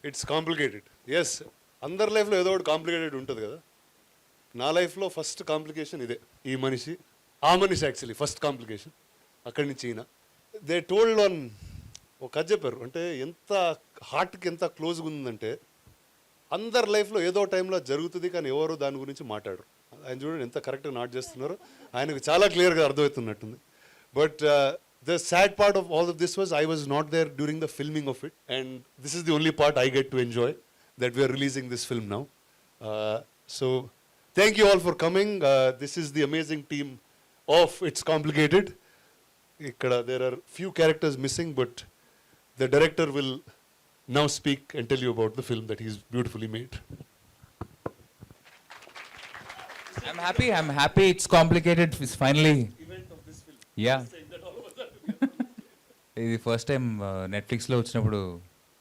It's complicated. Yes, అందరి లైఫ్లో ఏదో ఒకటి కాంప్లికేటెడ్ ఉంటుంది కదా. నా లైఫ్లో ఫస్ట్ కాంప్లికేషన్ ఇదే. ఈ మనిషి, ఆ మనిషి యాక్చువల్లీ ఫస్ట్ కాంప్లికేషన్. అక్కడి నుంచి ఈయన దే టోల్డ్ ఆన్ ఒక కథ చెప్పారు. అంటే ఎంత హార్ట్కి ఎంత క్లోజ్గా ఉందంటే, అందరి లైఫ్లో ఏదో టైంలో జరుగుతుంది కానీ ఎవరు దాని గురించి మాట్లాడరు. ఆయన చూడండి ఎంత కరెక్ట్గా నాట్ చేస్తున్నారు. ఆయనకు చాలా క్లియర్గా అర్థమవుతున్నట్టుంది. But the sad part of all of this was I was not there during the filming of it, and this is the only part I get to enjoy, that we are releasing this film now. So thank you all for coming. This is the amazing team of It's Complicated. Ikkada there are few characters missing, but the director will now speak and tell you about the film that he's beautifully made. I'm happy It's Complicated is finally Event of this film. Yeah. ఇది first time నెట్ఫ్లిక్స్లో వచ్చినప్పుడు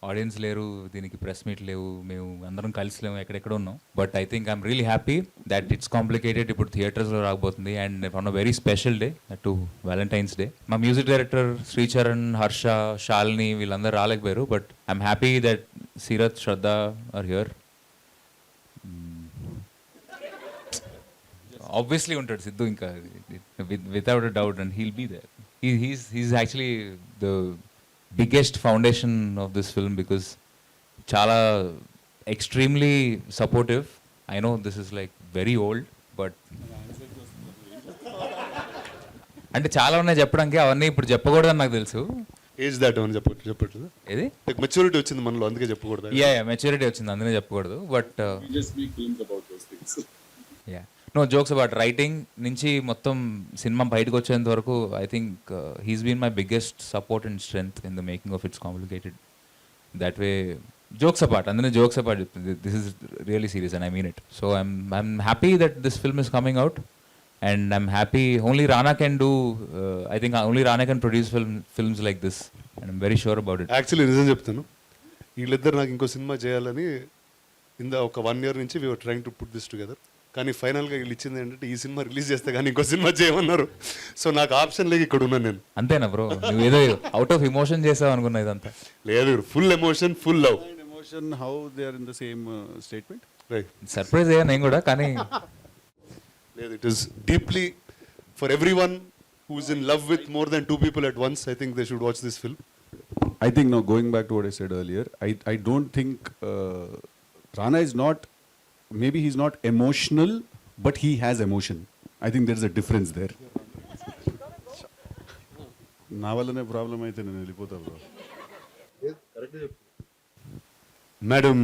audience లేరు, దీనికి press meet లేవు, మేము అందరం కలిసి లేము, ఎక్కడెక్కడ ఉన్నాం. But I think I'm really happy that it's complicated ఇప్పుడు థియేటర్స్లో రాకపోతుంది. And on a very special day to Valentine's day. మా మ్యూజిక్ డైరెక్టర్ శ్రీచరణ్, హర్ష, శాలిని వీళ్ళందరూ రాలేకపోయారు. But I'm happy that Seerat, Shraddha are here. Obviously ఉంటాడు సిద్ధు ఇంకా without a doubt, and he'll be there. He's actually the biggest foundation of this film because chala extremely supportive. I know this is like very old, but అంటే చాలా ఉన్నాయి చెప్పడానికి, అవన్నీ ఇప్పుడు చెప్పకూడదని నాకు తెలుసు. ఏజ్ దాట్ అని చెప్పట్లేదు. ఏది మెచ్యూరిటీ వచ్చింది మనలో, అందుకే చెప్పకూడదు. యా మెచ్యూరిటీ వచ్చింది, అందుకే చెప్పకూడదు. But yeah no jokes about writing నుంచి మొత్తం సినిమా బయటకు వచ్చేంత వరకు I think he's been my biggest support and strength in the making of it's complicated. That way jokes apart, అందులో జోక్స్ అపార్ట్ చెప్తుంది, this is really serious and I mean it. So I'm happy that this film is coming out and I'm happy only Rana can do, I think only Rana can produce films like this and I'm very sure about it. Actually నిజం చెప్తాను, వీళ్ళిద్దరు నాకు ఇంకో cinema చేయాలని ఒక 1 year నుంచి we were trying to put this together. కానీ ఫైనల్గా వీళ్ళు ఇచ్చింది ఏంటంటే ఈ సినిమా రిలీజ్ చేస్తే కానీ ఇంకో సినిమా చేయమన్నారు. సో నాకు ఆప్షన్ లేక ఇక్కడ ఉన్నాను నేను. అంతేనా బ్రో? నువ్వు ఏదో అవుట్ ఆఫ్ ఎమోషన్ చేసావు అనుకున్నా, ఇదంతా లేదు, full emotion, full love. Emotion, how they are in the same statement? Right, surprise అయ్యా నేను కూడా. కానీ లేదు, it is deeply for every one who is in love with more than 2 people at once. I think they should watch this film. I think now going back to what I said earlier, I don't think Rana is not, maybe he's not emotional, but he has emotion. I think there's a difference there. నా వల్లనే problem అయితే నేను వెళ్ళిపోతా bro. Madam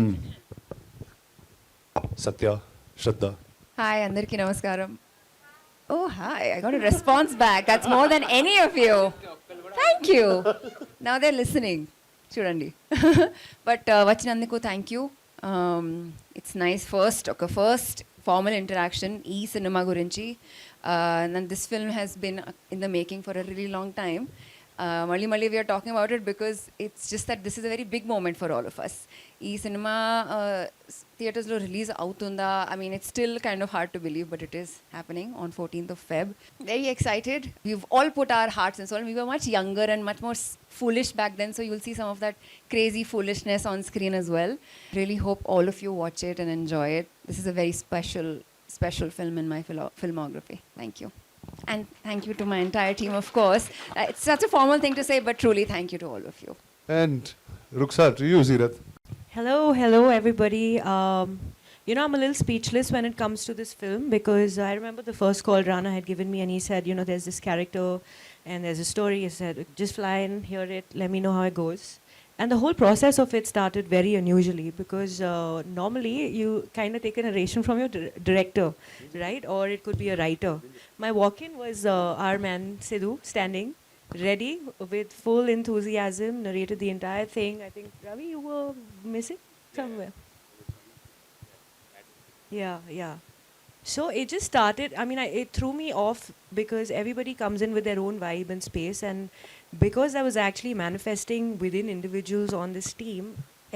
Satya, Shraddha. Hi, Andarki Namaskaram. Oh, hi. I got a response back. That's more than any of you. Thank you. Now they're listening. Chudandi. But Vachinandiku, thank you. It's nice first formal interaction ee cinema gurinchi. And this film has been in the making for a really long time. Malli we are talking about it because it's just that this is a very big moment for all of us. Ee cinema theaters lo release outunda. I mean, it's still kind of hard to believe, but it is happening on 14th of Feb. Very excited. We've all put our hearts and soul. We were much younger and much more foolish back then, so you'll see some of that crazy foolishness on screen as well. Really hope all of you watch it and enjoy it. This is a very special film in my filmography. Thank you. And thank you to my entire team, of course. It's such a formal thing to say, but truly thank you to all of you. And Rukhsar, to you, Seerat. Hello, everybody. I'm a little speechless when it comes to this film because I remember the first call Rana had given me and he said, there's this character and there's a story. He said, just fly in, hear it, let me know how it goes. And the whole process of it started very unusually because normally you kind of take a narration from your director, right? Or it could be a writer. My walk-in was our man Siddhu standing, ready with full enthusiasm, narrated the entire thing. I think, Ravi, you were missing somewhere. Yeah. So it just started, it threw me off because everybody comes in with their own vibe and space, and because I was actually manifesting within individuals on this team,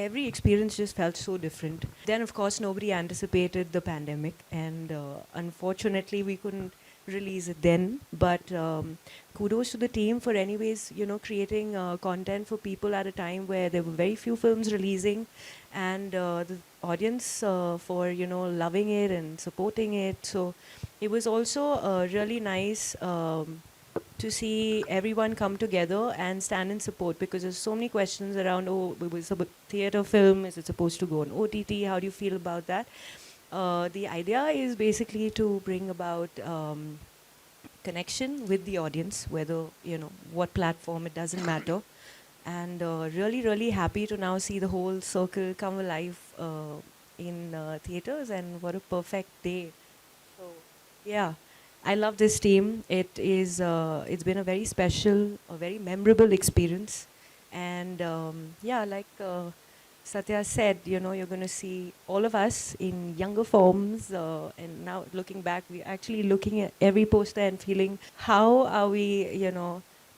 every experience just felt so different. Then of course nobody anticipated the pandemic, and unfortunately we couldn't release it then. But kudos to the team for anyways, creating content for people at a time where there were very few films releasing, and the audience for, loving it and supporting it. So it was also really nice to see everyone come together and stand in support, because there's so many questions around, oh, it's a theater film, is it supposed to go on OTT? How do you feel about that? The idea is basically to bring about connection with the audience, whether, what platform, it doesn't matter. And really, really happy to now see the whole circle come alive in theaters, and what a perfect day. So, yeah, I love this team. It's been a very special, a very memorable experience. And yeah, like Satya said, you're going to see all of us in younger forms. And now looking back, we're actually looking at every poster and feeling, how are we,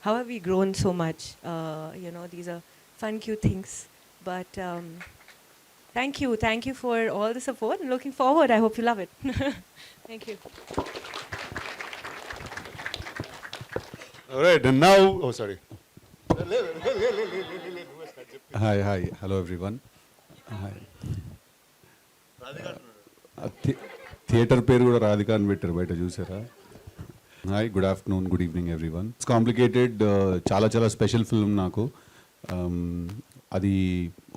how have we grown so much? These are fun, cute things. But thank you for all the support, and looking forward. I hope you love it. Thank you. All right, and now, oh, sorry. Hi, hello everyone. Hi. Theatre పేరు కూడా రాధిక అని పెట్టారు, బయట చూసారా? Hi, good afternoon, good evening everyone. It's complicated, చాలా special film నాకు. అది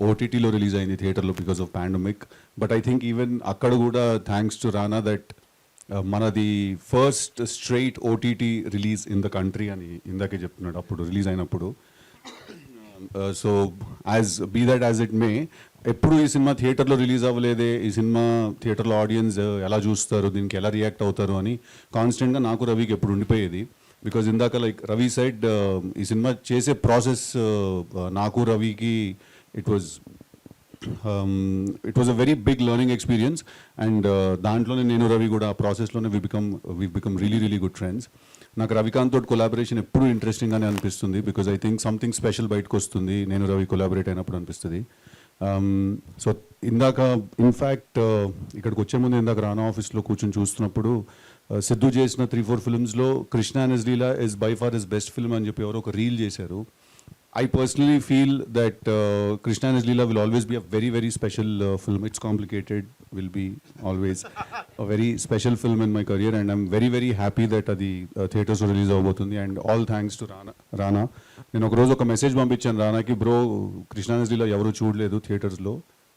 ఓటీటీలో రిలీజ్ అయింది, థియేటర్లో because of pandemic. But I think even అక్కడ కూడా థ్యాంక్స్ టు రానా దట్ మనది first straight OTT release in the country అని ఇందాకే చెప్తున్నాడు అప్పుడు రిలీజ్ అయినప్పుడు. So be that as it may, ఎప్పుడు ఈ సినిమా థియేటర్లో రిలీజ్ అవ్వలేదే, ఈ సినిమా థియేటర్లో ఆడియన్స్ ఎలా చూస్తారు, దీనికి ఎలా రియాక్ట్ అవుతారు అని కాన్స్టెంట్గా నాకు రవికి ఎప్పుడు ఉండిపోయేది. బికాజ్ ఇందాక లైక్ రవి సైడ్, ఈ సినిమా చేసే ప్రాసెస్ నాకు రవికి it was a very big learning experience. And దాంట్లోనే నేను రవి కూడా ఆ ప్రాసెస్లోనే we become really good friends. నాకు రవికాంత్ తోటి కొలాబరేషన్ ఎప్పుడు ఇంట్రెస్టింగ్గానే అనిపిస్తుంది, because I think something special బయటకు వస్తుంది నేను రవి కొలాబరేట్ అయినప్పుడు అనిపిస్తుంది. సో ఇందాక ఇన్ఫ్యాక్ట్ ఇక్కడికి వచ్చే ముందు ఇందాక రానా ఆఫీస్లో కూర్చొని చూస్తున్నప్పుడు సిద్ధు చేసిన 3-4 ఫిల్మ్స్లో Krishna and his Leela is by far his best film అని చెప్పి ఎవరో ఒక రీల్ చేశారు. I personally feel that Krishna and his Leela will always be a very special film. It's complicated, will be always a very special film in my career, and I'm very happy that the theatres release avbotundi. And all thanks to Rana. నేను ఒక రోజు ఒక message పంపించాను రానాకి, bro Krishna and his Leela ఎవరు చూడలేదు థియేటర్స్లో,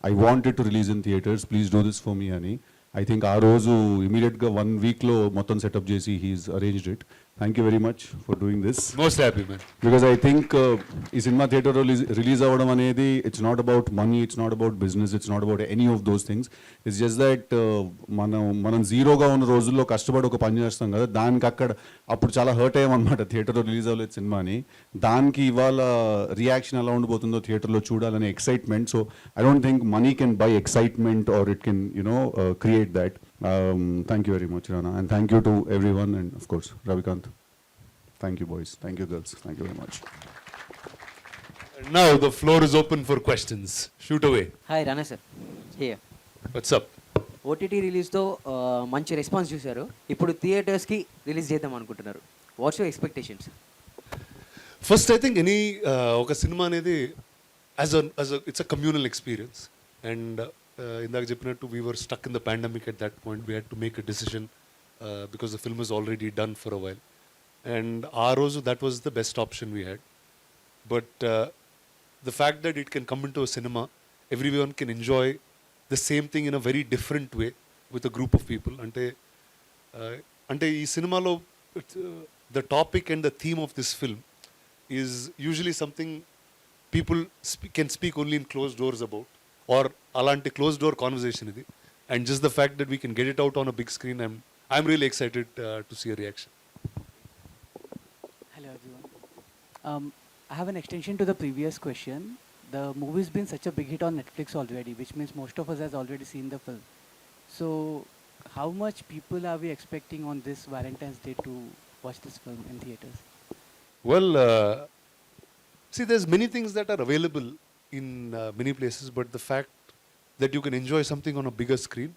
I wanted to release in theatres, please do this for me అని. ఐ థింక్ ఆ రోజు ఇమీడియట్గా 1 వీక్లో మొత్తం సెటప్ చేసి he's arranged it. Thank you very much for doing this. Most happy man. Because I think ఈ సినిమా థియేటర్లో release అవ్వడం అనేది it's not about money, it's not about business, it's not about any of those things. It's just that మనం జీరోగా ఉన్న రోజుల్లో కష్టపడి ఒక పని చేస్తాం కదా, దానికి అప్పుడు చాలా హర్ట్ అయ్యామన్నమాట థియేటర్లో రిలీజ్ అవ్వలేదు సినిమా అని. దానికి ఇవాళ రియాక్షన్ ఎలా ఉండిపోతుందో థియేటర్లో చూడాలనే excitement. So I don't think money can buy excitement or it can create that. Thank you very much, Rana, and thank you to everyone, and of course Ravikanth. Thank you boys, thank you girls, thank you very much. And now the floor is open for questions. Shoot away. Hi Rana sir, here. What's up? OTT రిలీజ్తో మంచి response చూశారు, ఇప్పుడు థియేటర్స్కి release చేద్దాం అనుకుంటున్నారు. What's your expectations? First I think any ఒక సినిమా అనేది it's a communal experience. And ఇందాక చెప్పినట్టు we were stuck in the pandemic at that point. We had to make a decision because the film is already done for a while. And ఆ రోజు that was the best option we had. But the fact that it can come in to a cinema, everyone can enjoy the same thing in a very different way with a group of people. అంటే ఈ సినిమాలో the topic and the theme of this film is usually something people can speak only in close doors about, or అలాంటి close door conversation ఇది. And just the fact that we can get it out on a big screen, I'm really excited to see a reaction. Hello everyone. I have an extension to the previous question. The movie's been such a big hit on Netflix already, which means most of us has already seen the film. So how much people are we expecting on this Valentine's Day to watch this film in theaters? Well, see, there's many things that are available in many places, but the fact that you can enjoy something on a bigger screen,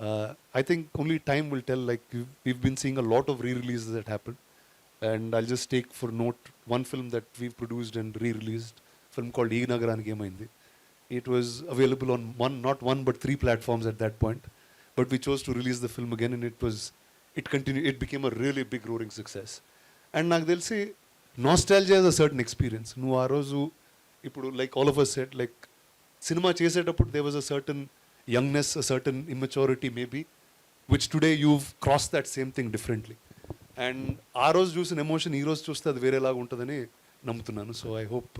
I think only time will tell. Like we've been seeing a lot of re-releases that happen, and I'll just take for note one film that we've produced and re-released, film called Ee Nagaraniki Emaindi. It was available on not one but 3 platforms at that point, but we chose to release the film again, and it became a really big roaring success. And నాకు తెలిసి nostalgia is a certain experience. నువ్వు ఆ రోజు ఇప్పుడు like all of us said, like cinema చేసేటప్పుడు there was a certain youngness, a certain immaturity maybe, which today you've crossed that same thing differently. And ఆ రోజు చూసిన ఎమోషన్ ఈ రోజు చూస్తే అది వేరేలాగా ఉంటుందని నమ్ముతున్నాను. So I hope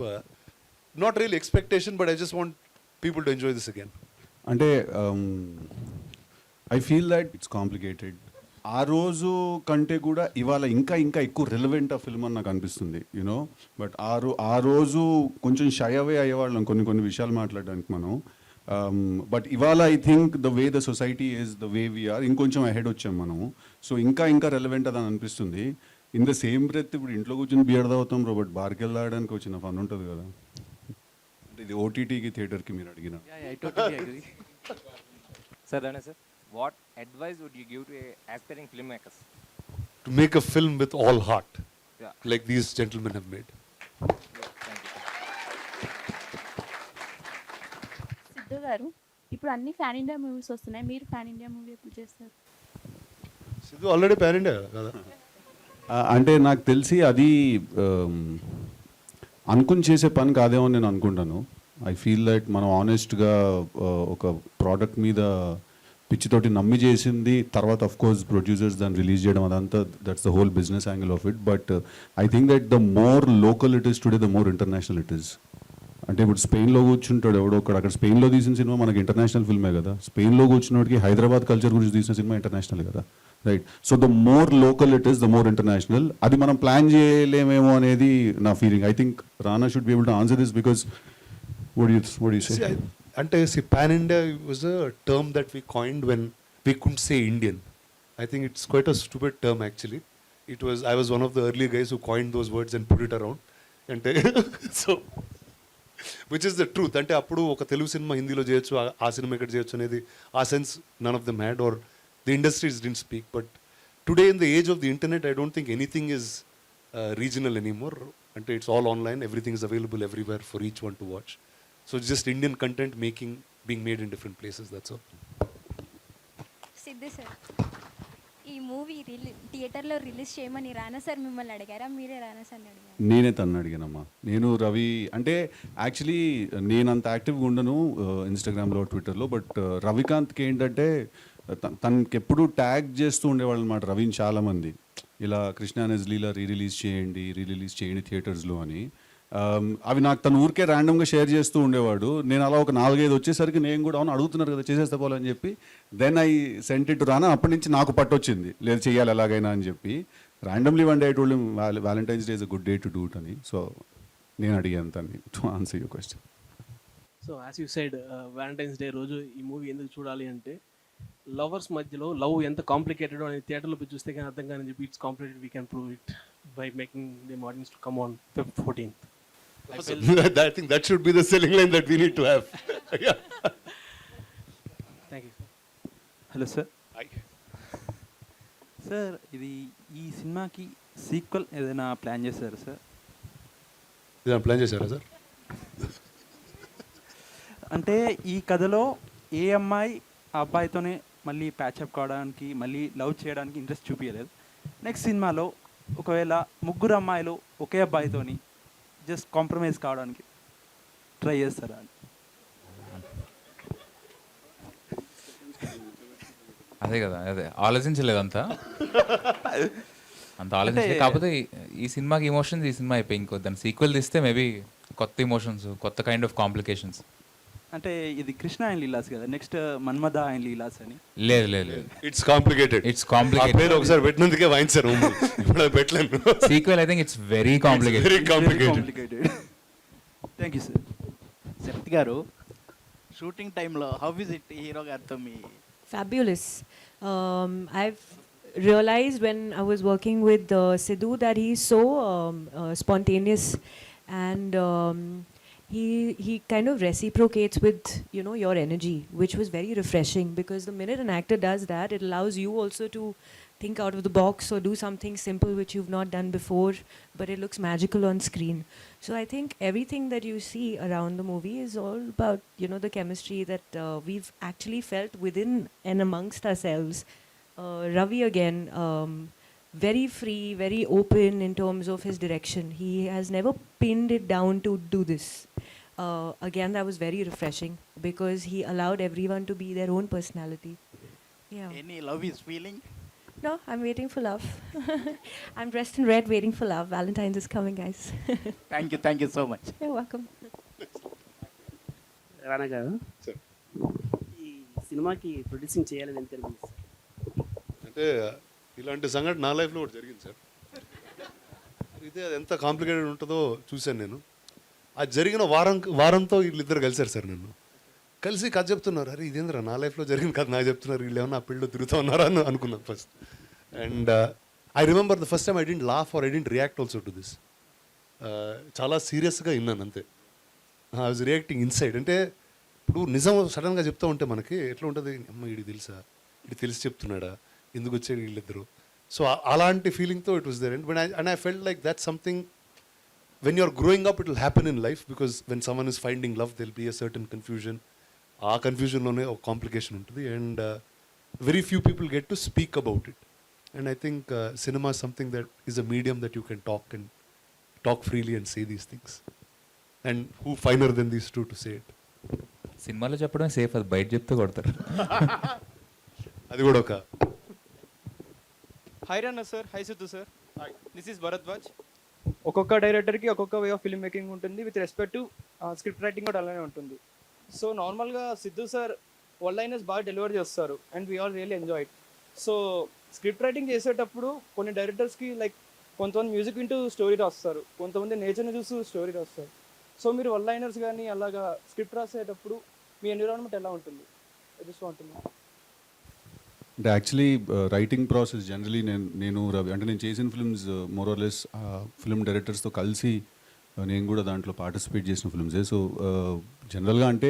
not real expectation, but I just want people to enjoy this again. అంటే I feel that it's complicated. ఆ రోజు కంటే కూడా ఇవాళ ఇంకా ఇంకా ఎక్కువ రిలవెంట్ ఆ ఫిల్మ్ అని నాకు అనిపిస్తుంది, యూనో. బట్ ఆ రోజు కొంచెం షై అవే అయ్యేవాళ్ళం కొన్ని విషయాలు మాట్లాడడానికి మనం. బట్ ఇవాళ I think the way the society is the way we're ఇంకొంచెం అహెడ్ వచ్చాం మనము. సో ఇంకా ఇంకా రెలవెంట్ అని అనిపిస్తుంది. ఇన్ ద సేమ్ బ్రెత్ ఇప్పుడు ఇంట్లో కూర్చొని బియర్ తాగుతాం బ్రో, బట్ బార్కి వెళ్ళడానికి వచ్చిన ఫన్ ఉంటుంది కదా. అంటే ఇది ఓటీటీకి థియేటర్కి మీరు అడిగిన. I totally agree. Sir, Rana sir, what advice would you give to aspiring filmmakers? To make a film with all heart, Yeah. Like these gentlemen have made. Thank you. Siddhu గారు, ఇప్పుడు అన్ని ఫ్యాన్ ఇండియా మూవీస్ వస్తున్నాయి, మీరు fan India movie ఎప్పుడు చేస్తారు? Siddhu already pan India కదా. అంటే నాకు తెలిసి అది అనుకుని చేసే పని కాదేమో నేను అనుకుంటాను. ఐ ఫీల్ దట్ మనం ఆనెస్ట్గా ఒక ప్రోడక్ట్ మీద పిచ్చితోటి నమ్మి చేసింది, తర్వాత ఆఫ్ కోర్స్ ప్రొడ్యూసర్స్ దాన్ని రిలీజ్ చేయడం, అదంతా that's the whole business angle of it. But I think that the more local it is today the more international it is. అంటే ఇప్పుడు స్పెయిన్లో కూర్చుంటాడు ఎవడో అక్కడ స్పెయిన్లో తీసిన సినిమా మనకి ఇంటర్నేషనల్ ఫిల్మే కదా. స్పెయిన్లో కూర్చున్నోడికి హైదరాబాద్ కల్చర్ గురించి తీసిన సినిమా ఇంటర్నేషనల్ కదా, right? So the more local it is the more international. అది మనం ప్లాన్ చేయలేమేమో అనేది నా feeling. I think Rana should be able to answer this because what do you say? అంటే pan India was a term that we coined when we could say Indian. I think it's quite a stupid term actually. I was one of the early guys who coined those words and put it around. అంటే so which is the truth. అంటే అప్పుడు ఒక Telugu cinema హిందీలో చేయొచ్చు, ఆ cinema ఇక్కడ చేయొచ్చు అనేది ఆ sense none of them had, or the industries didn't speak. But today in the age of the internet I don't think anything is regional anymore. అంటే it's all online, everything is available everywhere for each one to watch. So it's just Indian content being made in different places, that's all. Siddhu sir, ఈ movie థియేటర్లో release చేయమని రానా sir మిమ్మల్ని అడిగారా, మీరే రానా సార్ని అడిగారా? నేనే తను అడిగానమ్మా. నేను రవి అంటే యాక్చువల్లీ నేను అంత యాక్టివ్గా ఉండను ఇన్స్టాగ్రామ్లో ట్విట్టర్లో. బట్ రవికాంత్కి ఏంటంటే తనకి ఎప్పుడు ట్యాగ్ చేస్తూ ఉండేవాళ్ళు అనమాట రవిని చాలామంది, ఇలా కృష్ణ అనేజ్ లీలా రీరిలీజ్ చేయండి థియేటర్స్లో అని. అవి నాకు తను ఊరికే ర్యాండమ్గా షేర్ చేస్తూ ఉండేవాడు. నేను అలా ఒక 4-5 వచ్చేసరికి నేను కూడా అవును అడుగుతున్నారు కదా చేసేస్తా పోలని చెప్పి then I sent it to Rana. అప్పటి నుంచి నాకు పట్టొచ్చింది, లేదు చేయాలి ఎలాగైనా అని చెప్పి. Randomly one day I told him Valentine's Day is a good day to do it అని. సో నేను అడిగాను తన్ని to answer your question. So as you said Valentine's Day రోజు ఈ మూవీ ఎందుకు చూడాలి అంటే, లవర్స్ మధ్యలో లవ్ ఎంత కాంప్లికేటెడ్ అనేది థియేటర్లో పోయి చూస్తే కానీ అర్థం కానీ చెప్పి it's complicated, we can prove it by making them audience to come on Feb 14th. I think that should be the selling line that we need to have. Yeah. Thank you sir. Hello sir. Hi. Sir ఇది ఈ సినిమాకి sequel ఏదైనా plan చేశారా sir? ఏదైనా plan చేశారా sir? అంటే ఈ కథలో ఏ అమ్మాయి ఆ అబ్బాయితోనే మళ్ళీ ప్యాచప్ కావడానికి, మళ్ళీ లవ్ చేయడానికి ఇంట్రెస్ట్ చూపించలేదు. నెక్స్ట్ సినిమాలో ఒకవేళ 3 అమ్మాయిలు ఒకే అబ్బాయితోని జస్ట్ కాంప్రమైజ్ కావడానికి ట్రై చేస్తారా అని. అదే కదా, అదే ఆలోచించలేదు అంత ఆలోచించలేదు. కాకపోతే ఈ సినిమాకి ఇమోషన్స్ ఈ సినిమా అయిపోయి ఇంకో దాని సీక్వెల్ తీస్తే మేబీ కొత్త ఇమోషన్స్, కొత్త కైండ్ ఆఫ్ కాంప్లికేషన్స్. అంటే ఇది కృష్ణ అండ్ లీలాస్ కదా, నెక్స్ట్ మన్మథ అండ్ లీలాస్ అని. లేదు లేదు లేదు, ఇట్స్ కాంప్లికేటెడ్. పేరు ఒకసారి పెట్టినందుకే వాయించారు, ఇప్పుడు అది పెట్టలేను. Sequel I think it's very complicated. Very complicated. Thank you sir. Sarath గారు, షూటింగ్ టైంలో హౌ ఇస్ ఇట్ హీరో గారితో మీ? Fabulous. I've realized when I was working with Siddhu that he's so spontaneous and he kind of reciprocates with, you know, your energy, which was very refreshing, because the minute an actor does that, it allows you also to think out of the box or do something simple which you've not done before, but it looks magical on screen. So I think everything that you see around the movie is all about, you know, the chemistry that we've actually felt within and amongst ourselves. Ravi again, very free, very open in terms of his direction. He has never pinned it down to do this. Again, that was very refreshing because he allowed everyone to be their own personality. Yeah. Any love is feeling? No, I'm waiting for love. I'm dressed in red, waiting for love. Valentine's is coming, guys. Thank you so much. You're welcome. రానా గారు, ఈ సినిమాకి producing చేయాలని ఎంత అనిపించింది sir? అంటే ఇలాంటి సంఘటన నా లైఫ్లో కూడా జరిగింది సార్. ఇదే అది ఎంత కాంప్లికేటెడ్ ఉంటుందో చూశాను నేను. అది జరిగిన వారంతో వీళ్ళిద్దరు కలిశారు సార్. నన్ను కలిసి కథ చెప్తున్నారు. అరే ఇదేంద్రా నా లైఫ్లో జరిగిన కథ నాకు చెప్తున్నారు, వీళ్ళు ఏమన్నా ఆ పెళ్ళిలో తిరుగుతూ ఉన్నారా అని అనుకున్నాను first. And I remember the first time I didn't laugh or I didn't react also to this. చాలా సీరియస్గా విన్నాను అంతే. I was reacting inside. అంటే ఇప్పుడు నిజం సడన్గా చెప్తూ ఉంటే మనకి ఎట్లా ఉంటుంది, అమ్మ వీడికి తెలుసా, ఇది తెలిసి చెప్తున్నాడా, ఎందుకు వచ్చాడు వీళ్ళిద్దరు. సో అలాంటి ఫీలింగ్తో it was there. And I felt like that something when you're growing up it will happen in life, because when someone is finding love there'll be a certain confusion. ఆ కన్ఫ్యూజన్లోనే ఒక కాంప్లికేషన్ ఉంటుంది. And very few people get to speak about it. And I think cinema something that is a medium that you can talk freely and say these things. And who finer than these two to say it. సినిమాలో చెప్పడం safe, అది బయట చెప్తే కొడతారు. అది కూడా ఒక hi Rana sir, hi Siddhu sir, this is Bharadwaj. ఒక్కొక్క డైరెక్టర్కి ఒక్కొక్క వే ఆఫ్ ఫిల్మ్ మేకింగ్ ఉంటుంది. With respect to script writing కూడా అలానే ఉంటుంది. సో నార్మల్గా సిద్ధు సార్ వన్ లైనర్స్ బాగా డెలివర్ చేస్తారు and we all really enjoy it. So script writing చేసేటప్పుడు కొన్ని డైరెక్టర్స్కి లైక్ కొంతమంది మ్యూజిక్ వింటూ స్టోరీ రాస్తారు, కొంతమంది నేచర్ని చూస్తూ స్టోరీ రాస్తారు. సో మీరు వన్ లైనర్స్ కానీ అలాగా స్క్రిప్ట్ రాసేటప్పుడు మీ ఎన్విరాన్మెంట్ ఎలా ఉంటుంది? జస్ట్ వాంటున్నాను. అంటే యాక్చువల్లీ రైటింగ్ ప్రాసెస్ జనరలీ నేను రవి అంటే నేను చేసిన ఫిల్మ్స్ మోరోలెస్ ఫిల్మ్ డైరెక్టర్స్తో కలిసి నేను కూడా దాంట్లో పార్టిసిపేట్ చేసిన ఫిల్మ్సే. సో జనరల్గా అంటే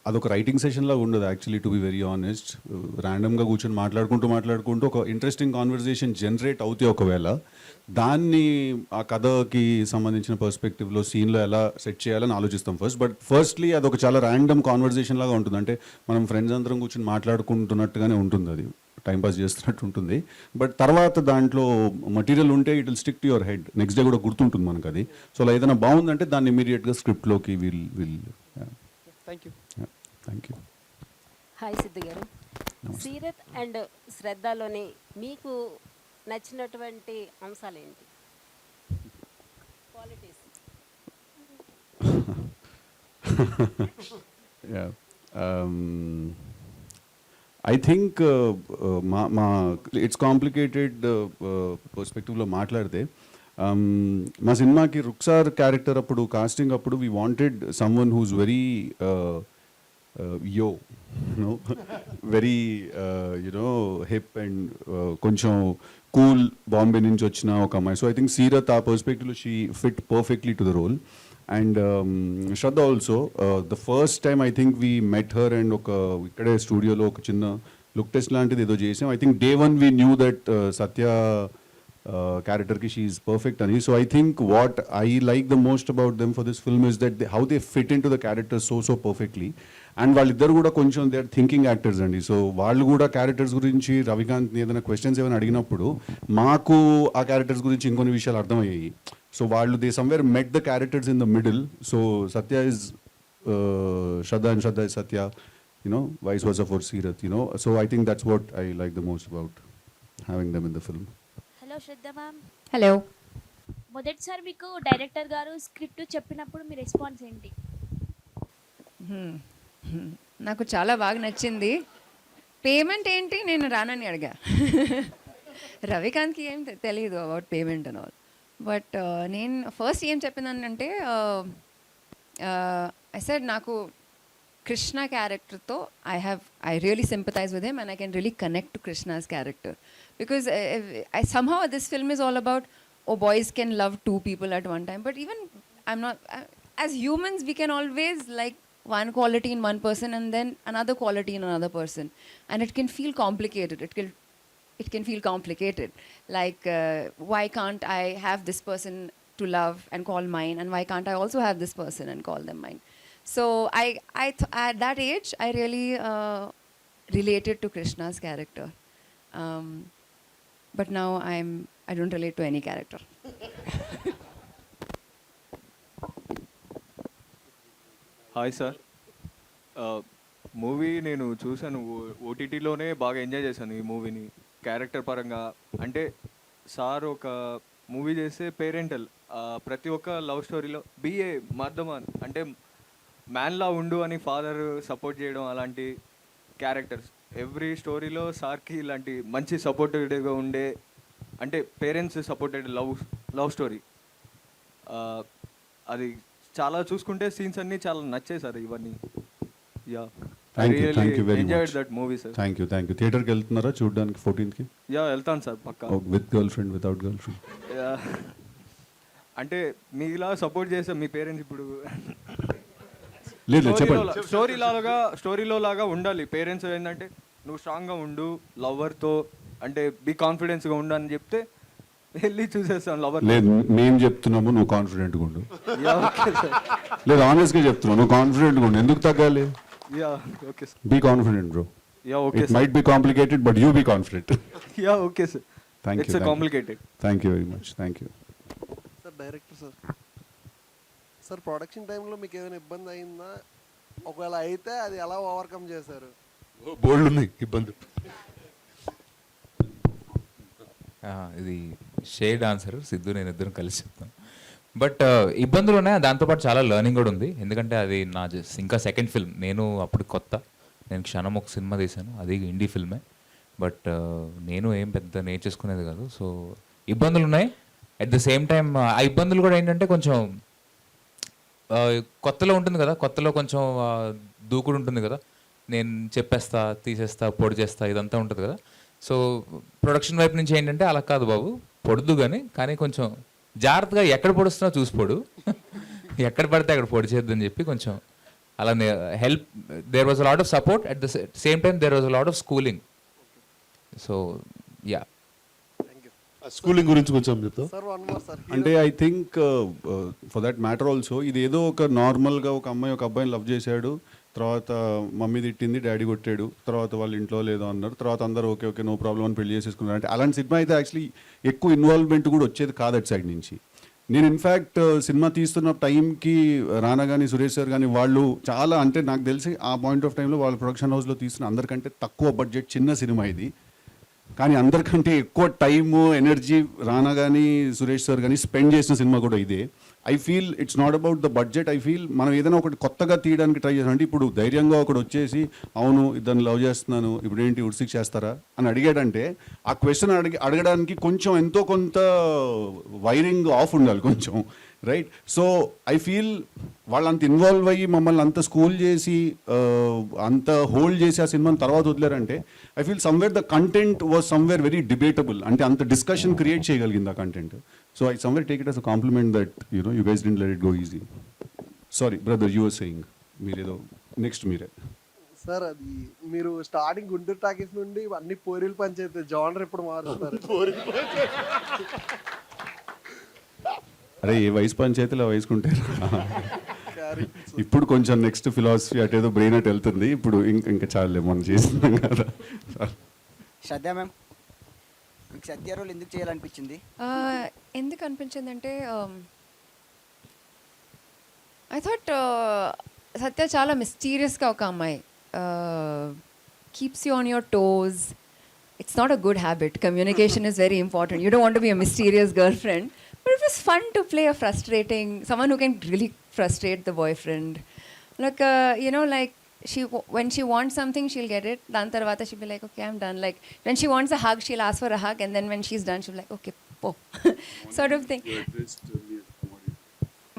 అదొక రైటింగ్ సెషన్లా ఉండదు actually, to be very honest. ర్యాండమ్గా కూర్చొని మాట్లాడుకుంటూ ఒక ఇంట్రెస్టింగ్ కాన్వర్జేషన్ జనరేట్ అవుతే ఒకవేళ దాన్ని ఆ కథకి సంబంధించిన పర్స్పెక్టివ్లో సీన్లో ఎలా సెట్ చేయాలని ఆలోచిస్తాం ఫస్ట్. బట్ ఫస్ట్లీ అదొక చాలా ర్యాండమ్ కాన్వర్జేషన్ లాగా ఉంటుంది. అంటే మనం ఫ్రెండ్స్ అందరం కూర్చొని మాట్లాడుకుంటున్నట్టుగానే ఉంటుంది, అది టైంపాస్ చేస్తున్నట్టు ఉంటుంది. బట్ తర్వాత దాంట్లో మటీరియల్ ఉంటే it will stick to your head, next day కూడా గుర్తుంటుంది మనకు అది. సో అలా ఏదైనా బాగుందంటే దాన్ని ఇమీడియట్గా స్క్రిప్ట్లోకి will thank you. Hi Siddhu గారు, సీరత్ అండ్ శ్రద్ధలోని మీకు నచ్చినటువంటి అంశాలు ఏంటి? క్వాలిటీస్. ఐ థింక్ మా ఇట్స్ కాంప్లికేటెడ్ పర్స్పెక్టివ్లో మాట్లాడితే మా సినిమాకి రుక్సార్ క్యారెక్టర్ అప్పుడు కాస్టింగ్ అప్పుడు we wanted someone who's very very hip and కొంచెం కూల్, బాంబే నుంచి వచ్చిన ఒక అమ్మాయి. సో ఐ థింక్ సీరత్ ఆ పర్స్పెక్టివ్లో she fit perfectly to the role. And Shraddha also the first time I think we met her and ఒక ఇక్కడే స్టూడియోలో ఒక చిన్న లుక్ టెస్ట్ లాంటిది ఏదో చేసాం. I think day one we knew that Satya character she is perfect ani. So I think what I like the most about them for this film is that how they fit into the characters so perfectly. And వాళ్ళిద్దరు కూడా కొంచెం they are thinking actors అండి. So వాళ్ళు కూడా characters గురించి రవికాంత్ ఏదైనా questions ఏమైనా అడిగినప్పుడు మాకు ఆ క్యారెక్టర్స్ గురించి ఇంకొన్ని విషయాలు అర్థమయ్యాయి. సో వాళ్ళు they somewhere met the characters in the middle. So Satya is Shraddha and Shraddha is Satya, vice versa for Seerat, So I think that's what I like the most about having them in the film. Hello Shraddha ma'am. Hello. మొదటిసారి మీకు director గారు script చెప్పినప్పుడు మీ response ఏంటి? నాకు చాలా బాగా నచ్చింది. Payment ఏంటి నేను రానని అడిగా. రవికాంత్కి ఏం తెలియదు about payment and all. But నేను ఫస్ట్ ఏం చెప్పినానంటే ఐ సెడ్ నాకు Krishna క్యారెక్టర్తో I really sympathize with him and I can really connect to Krishna's character. Because somehow this film is all about, boys can love two people at one time. But even as humans, we can always like one quality in one person and then another quality in another person, and it can feel complicated. It can feel complicated. Like, why can't I have this person to love and call mine, and why can't I also have this person and call them mine? So at that age, I really related to Krishna's character. But now I don't relate to any character. Hi sir, movie నేను చూశాను, ఓటీటీలోనే బాగా enjoy చేశాను ఈ మూవీని character పరంగా. అంటే sir ఒక movie చేస్తే పేరెంటల్, ప్రతి ఒక్క లవ్ స్టోరీలో బిఏ మర్దమాన్ అంటే మ్యాన్లా ఉండు అని ఫాదర్ సపోర్ట్ చేయడం, అలాంటి క్యారెక్టర్స్ ఎవ్రీ స్టోరీలో సార్కి ఇలాంటి మంచి సపోర్టివ్గా ఉండే, అంటే పేరెంట్స్ సపోర్టెడ్ లవ్ స్టోరీ. అది చాలా చూసుకుంటే సీన్స్ అన్నీ చాలా నచ్చాయి సార్ ఇవన్నీ. Yeah, thank you very enjoyed much. That movie sir. Thank you. థియేటర్కి వెళ్తున్నారా చూడడానికి 14th? యా, వెళ్తాను సార్ పక్కా. With girlfriend, without girlfriend? అంటే మీలా సపోర్ట్ చేసే మీ పేరెంట్స్ ఇప్పుడు లేదు చెప్పండి. స్టోరీలో లాగా ఉండాలి పేరెంట్స్. ఏంటంటే నువ్వు స్ట్రాంగ్గా ఉండు లవర్తో, అంటే బీ కాన్ఫిడెన్స్గా ఉండు అని చెప్తే వెళ్ళి చూసేస్తాను లవర్. లేదు, మేము చెప్తున్నాము నువ్వు కాన్ఫిడెంట్గా ఉండు. లేదు, ఆనెస్ట్గా చెప్తున్నావు, నువ్వు కాన్ఫిడెంట్గా ఉండు. ఎందుకు తగ్గాలి? Be confident bro. It might be complicated, but you be confident. Yeah, okay sir. Thank you. It's complicated. Thank you very much. Thank you. Sir, director sir. Sir, production time లో మీకు ఏమైనా ఇబ్బంది అయిందా? ఒకవేళ అయితే అది ఎలా ఓవర్కమ్ చేశారు? బోల్డ్ ఉన్నాయి ఇబ్బంది. ఇది షేడ్ ఆన్సర్, సిద్ధు నేను ఇద్దరం కలిసి చెప్తాం. బట్ ఇబ్బందులు ఉన్నాయి, దాంతోపాటు చాలా లెర్నింగ్ కూడా ఉంది. ఎందుకంటే అది నా ఇంకా సెకండ్ ఫిల్మ్. నేను అప్పుడు కొత్త, నేను క్షణం ఒక సినిమా తీశాను, అది ఇండీ ఫిల్మే. బట్ నేను ఏం పెద్ద నేర్చేసుకునేది కాదు. సో ఇబ్బందులు ఉన్నాయి. అట్ ద సేమ్ టైం ఆ ఇబ్బందులు కూడా ఏంటంటే కొంచెం కొత్తలో ఉంటుంది కదా, కొత్తలో కొంచెం దూకుడు ఉంటుంది కదా, నేను చెప్పేస్తా, తీసేస్తా, పొడి చేస్తా, ఇదంతా ఉంటుంది కదా. సో ప్రొడక్షన్ వైపు నుంచి ఏంటంటే అలా కాదు బాబు, పొడుదు కానీ కొంచెం జాగ్రత్తగా ఎక్కడ పొడుస్తున్నా చూసిపోడు, ఎక్కడ పడితే అక్కడ పొడి చేద్దని చెప్పి కొంచెం అలా help. There was a lot of support, at the same time there was a lot of schooling. So yeah, schooling గురించి కొంచెం చెప్తాం. అంటే I think for that matter also, ఇది ఏదో ఒక నార్మల్గా ఒక అమ్మాయి ఒక అబ్బాయిని లవ్ చేశాడు, తర్వాత మమ్మీ తిట్టింది, డాడీ కొట్టాడు, తర్వాత వాళ్ళ ఇంట్లో లేదో అన్నారు, తర్వాత అందరూ ఓకే ఓకే నో ప్రాబ్లం అని పెళ్లి చేసేసుకున్నారు. అంటే అలాంటి సినిమా అయితే యాక్చువల్లీ ఎక్కువ ఇన్వాల్వ్మెంట్ కూడా వచ్చేది కాదు అటు సైడ్ నుంచి. నేను ఇన్ఫ్యాక్ట్ సినిమా తీస్తున్న టైంకి రానా కానీ సురేష్ సార్ కానీ వాళ్ళు చాలా, అంటే నాకు తెలిసి ఆ పాయింట్ ఆఫ్ టైంలో వాళ్ళ ప్రొడక్షన్ హౌస్లో తీస్తున్న అందరికంటే తక్కువ బడ్జెట్ చిన్న సినిమా ఇది, కానీ అందరికంటే ఎక్కువ టైము ఎనర్జీ రానా కానీ సురేష్ సార్ కానీ స్పెండ్ చేసిన సినిమా కూడా ఇదే. I feel it's not about the budget. I feel మనం ఏదైనా ఒకటి కొత్తగా తీయడానికి ట్రై చేస్తాం. అంటే ఇప్పుడు ధైర్యంగా ఒకటి వచ్చేసి అవును ఇద్దరిని లవ్ చేస్తున్నాను ఇప్పుడు ఏంటి ఉడ్సిక్ చేస్తారా అని అడిగాడంటే ఆ క్వశ్చన్ అడగడానికి కొంచెం ఎంతో కొంత వైరింగ్ ఆఫ్ ఉండాలి కొంచెం, రైట్? సో ఐ ఫీల్ వాళ్ళు అంత ఇన్వాల్వ్ అయ్యి మమ్మల్ని అంత స్కూల్ చేసి అంత హోల్డ్ చేసి ఆ సినిమాని తర్వాత వదిలేరంటే I feel somewhere the content was somewhere very debatable. అంటే అంత డిస్కషన్ క్రియేట్ చేయగలిగింది ఆ content. So I somewhere take it as a compliment that you guys didn't let it go easy. Sorry brother, you were saying మీరేదో next మీరే. Sir, అది మీరు starting Guntur talkies నుండి అన్ని పోరీల పంచాయతీ జానర్ ఇప్పుడు మారుస్తారు. అరే ఏ వయసు పంచాయతీలో వయసుకుంటారు. ఇప్పుడు కొంచెం నెక్స్ట్ ఫిలాసఫీ అటేదో బ్రెయిన్ అట్ వెళ్తుంది. ఇప్పుడు ఇంకా చాలే మనం చేస్తున్నాం కదా. శ్రద్ధ మ్యామ్, మీకు సత్య రోల్ ఎందుకు చేయాలనిపించింది? ఎందుకు అనిపించింది అంటే ఐ థాట్ సత్య చాలా మిస్టీరియస్గా ఒక అమ్మాయి, keeps you on your toes. It's not a good habit. Communication is very important. You don't want to be a mysterious girl friend. But it was fun to play a frustrating, someone who can really frustrate the boyfriend. Like, like when she wants something, she'll get it. Dan tarvata she'll be like, okay, I'm done. Like, when she wants a hug, she'll ask for a hug. And then when she's done, she'll be like, okay, po. Sort of thing.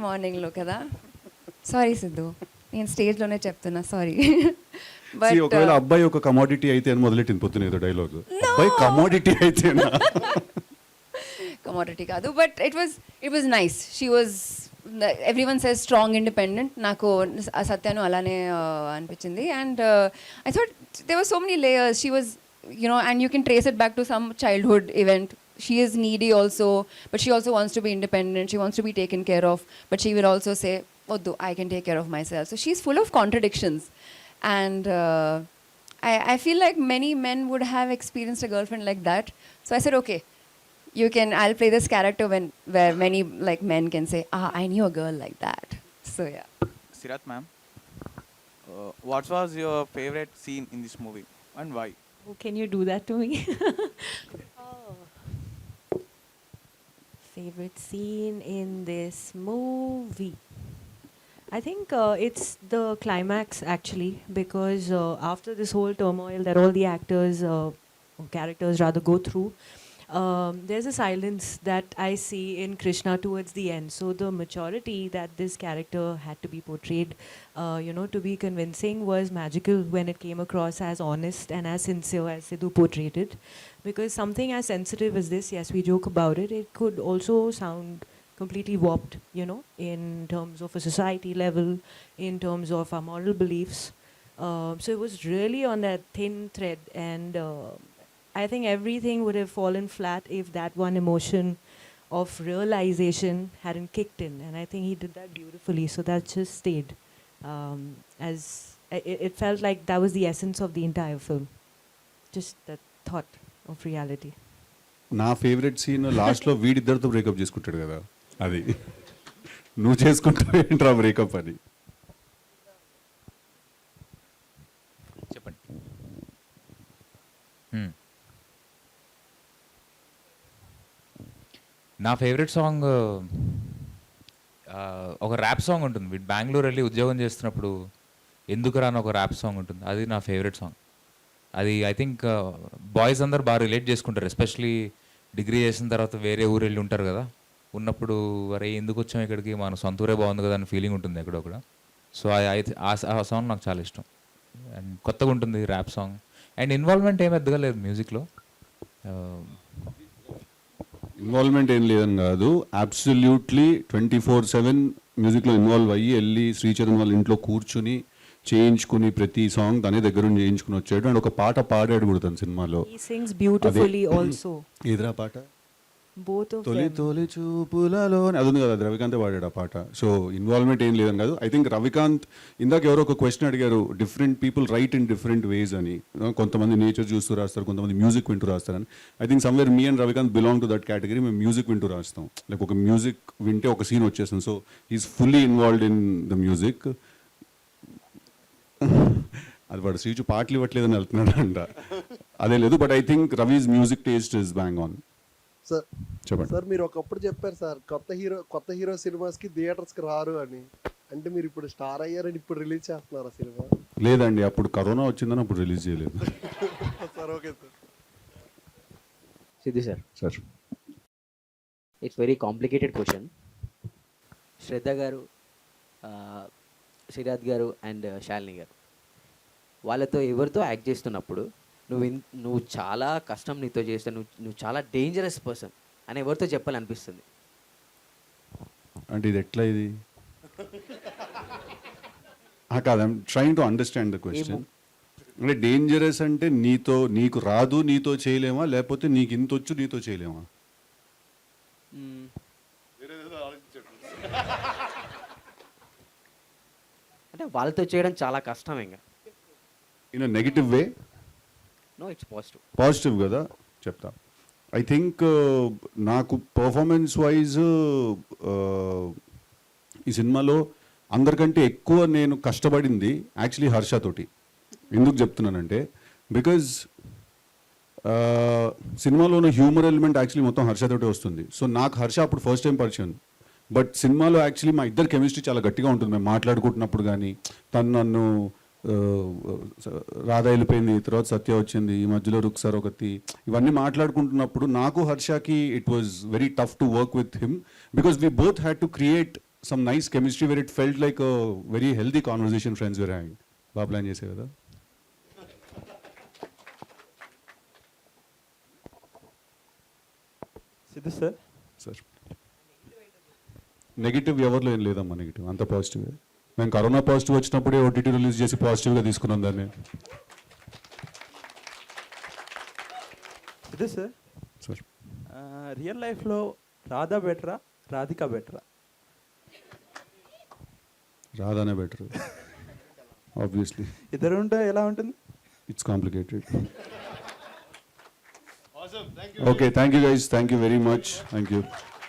Morning lo kada. Sorry, Siddhu. నేను స్టేజ్లోనే చెప్తున్నా, sorry. But ఒకవేళ అబ్బాయి ఒక commodity అయితే అని మొదలెట్టింది పొద్దున ఏదో డైలాగ్. అబ్బాయి కమోడిటీ అయితేనా? కమోడిటీ కాదు, but it was nice. She was everyone says strong independent, నాకు సత్యను అలానే అనిపించింది. And I thought there were so many layers. She was, you know, and you can trace it back to some childhood event. She is needy also, but she also wants to be independent. She wants to be taken care of, but she will also say, "Oddu, I can take care of myself." So she's full of contradictions, and I feel like many men would have experienced a girlfriend like that. So I said, okay, I'll play this character where many like men can say, I knew a girl like that. So yeah. Seerat ma'am, what was your favorite scene in this movie and why? Oh, can you do that to me? Favorite scene in this movie? I think it's the climax actually, because after this whole turmoil that all the characters rather go through, there's a silence that I see in Krishna towards the end. So the maturity that this character had to be portrayed, to be convincing, was magical when it came across as honest and as sincere as Siddhu portrayed it. Because something as sensitive as this, yes, we joke about it, it could also sound completely warped, in terms of a society level, in terms of our moral beliefs. So it was really on that thin thread, and I think everything would have fallen flat if that one emotion of realization hadn't kicked in, and I think he did that beautifully. So that just stayed as it felt like that was the essence of the entire film, just that thought of reality. నా favourite scene లాస్ట్లో వీడిద్దరితో breakup చేసుకుంటాడు కదా, అది నువ్వు చేసుకుంటావు ఏంట్రా breakup అని. చెప్పండి. నా ఫేవరెట్ సాంగ్ ఒక ర్యాప్ సాంగ్ ఉంటుంది. వీడు బెంగళూరు వెళ్ళి ఉద్యోగం చేస్తున్నప్పుడు ఎందుకు రాని ఒక ర్యాప్ సాంగ్ ఉంటుంది, అది నా ఫేవరెట్ సాంగ్. అది ఐ థింక్ బాయ్స్ అందరు బాగా రిలేట్ చేసుకుంటారు, ఎస్పెషలీ డిగ్రీ చేసిన తర్వాత వేరే ఊరు వెళ్ళి ఉంటారు కదా, ఉన్నప్పుడు అరే ఎందుకు వచ్చాం ఇక్కడికి, మన సొంత ఊరే బాగుంది కదా అని ఫీలింగ్ ఉంటుంది ఎక్కడో కూడా. సో ఆ సాంగ్ నాకు చాలా ఇష్టం, అండ్ కొత్తగా ఉంటుంది ర్యాప్ సాంగ్, అండ్ ఇన్వాల్వ్మెంట్ ఏం పెద్దగా లేదు మ్యూజిక్లో. ఇన్వాల్వ్మెంట్ ఏం లేదని కాదు, అబ్సల్యూట్లీ 24/7 మ్యూజిక్లో ఇన్వాల్వ్ అయ్యి వెళ్ళి శ్రీచరణ్ వాళ్ళ ఇంట్లో కూర్చుని చేయించుకుని ప్రతి సాంగ్ తనే దగ్గర నుంచి చేయించుకుని వచ్చాడు, అండ్ ఒక పాట పాడాడు కూడా తన సినిమాలో. He sings beautifully also. ఏదిరా పాట? Both of తొలి them. తొలి చూపులలో అది ఉంది కదా, అది రవికాంత్ పాడాడు ఆ పాట. సో ఇన్వాల్వ్మెంట్ ఏం లేదని కాదు. ఐ థింక్ రవికాంత్, ఇందాక ఎవరో ఒక క్వశ్చన్ అడిగారు, different people write in different ways అని. కొంతమంది నేచర్ చూస్తూ రాస్తారు, కొంతమంది మ్యూజిక్ వింటూ రాస్తారని. I think somewhere me and Ravikanth belong to that category. మేము మ్యూజిక్ వింటూ రాస్తాం, లైక్ ఒక మ్యూజిక్ వింటే ఒక సీన్ వచ్చేస్తుంది. So he is fully involved in the music. అది వాడు శ్రీచు పాటలు ఇవ్వట్లేదని వెళ్తున్నాడు అంట, అదే లేదు. But I think Ravi's music taste is bang on. Sir చెప్పండి సార్, మీరు ఒకప్పుడు చెప్పారు సార్ కొత్త హీరో సినిమాస్కి థియేటర్స్కి రారు అని. అంటే మీరు ఇప్పుడు స్టార్ అయ్యారని ఇప్పుడు రిలీజ్ చేస్తున్నారు ఆ సినిమా? లేదండి, అప్పుడు కరోనా వచ్చిందని అప్పుడు రిలీజ్ చేయలేదు. Sir okay sir. Siddhu sir, sir it's very complicated question. Shraddha garu, Sirat గారు అండ్ శాలిని గారు, వాళ్ళతో ఎవరితో యాక్ట్ చేస్తున్నప్పుడు నువ్వు చాలా కష్టం నీతో చేస్తే, నువ్వు చాలా డేంజరస్ పర్సన్ అని ఎవరితో చెప్పాలనిపిస్తుంది? అంటే ఇది ఎట్లా ఇది కాదు, I'm trying to understand the question. అంటే డేంజరస్ అంటే నీకు రాదు నీతో చేయలేమా, లేకపోతే నీకు ఇంత వచ్చు నీతో చేయలేమా? అంటే వాళ్ళతో చేయడం చాలా కష్టం. ఇంకా in negative way? No, it's positive. Positive కదా, చెప్తా. ఐ థింక్ నాకు పర్ఫార్మెన్స్ వైజ్ ఈ సినిమాలో అందరికంటే ఎక్కువ నేను కష్టపడింది యాక్చువల్లీ హర్షతోటి. ఎందుకు చెప్తున్నానంటే, బికాజ్ సినిమాలో ఉన్న హ్యూమర్ ఎలిమెంట్ యాక్చువల్లీ మొత్తం హర్షతోటి వస్తుంది. సో నాకు హర్ష అప్పుడు ఫస్ట్ టైం పరిచయం, బట్ సినిమాలో యాక్చువల్లీ మా ఇద్దరు కెమిస్ట్రీ చాలా గట్టిగా ఉంటుంది. మేము మాట్లాడుకుంటున్నప్పుడు కానీ, తను నన్ను రాధా వెళ్ళిపోయింది, తర్వాత సత్య వచ్చింది, ఈ మధ్యలో రుక్సార్ ఒకటి, ఇవన్నీ మాట్లాడుకుంటున్నప్పుడు నాకు హర్షకి it was very tough to work with him, because we both had to create some nice chemistry where it felt like a very healthy conversation friends were hang. బాగా ప్లాన్ చేసే కదా. సిద్ధు సార్, సార్ నెగిటివ్ ఎవరిలో ఏం లేదమ్మా, negative అంత positive. మేము corona positive వచ్చినప్పుడే OTT release చేసి పాజిటివ్గా తీసుకున్నాం దాన్ని. ఇదే సార్ సార్ రియల్ లైఫ్లో రాధా బెటరా రాధిక బెటరా? రాధానే బెటర్ ఆబ్వియస్లీ. ఇద్దరు ఉంటే ఎలా ఉంటుంది? It's complicated. Okay, thank you guys, thank you very much, thank you.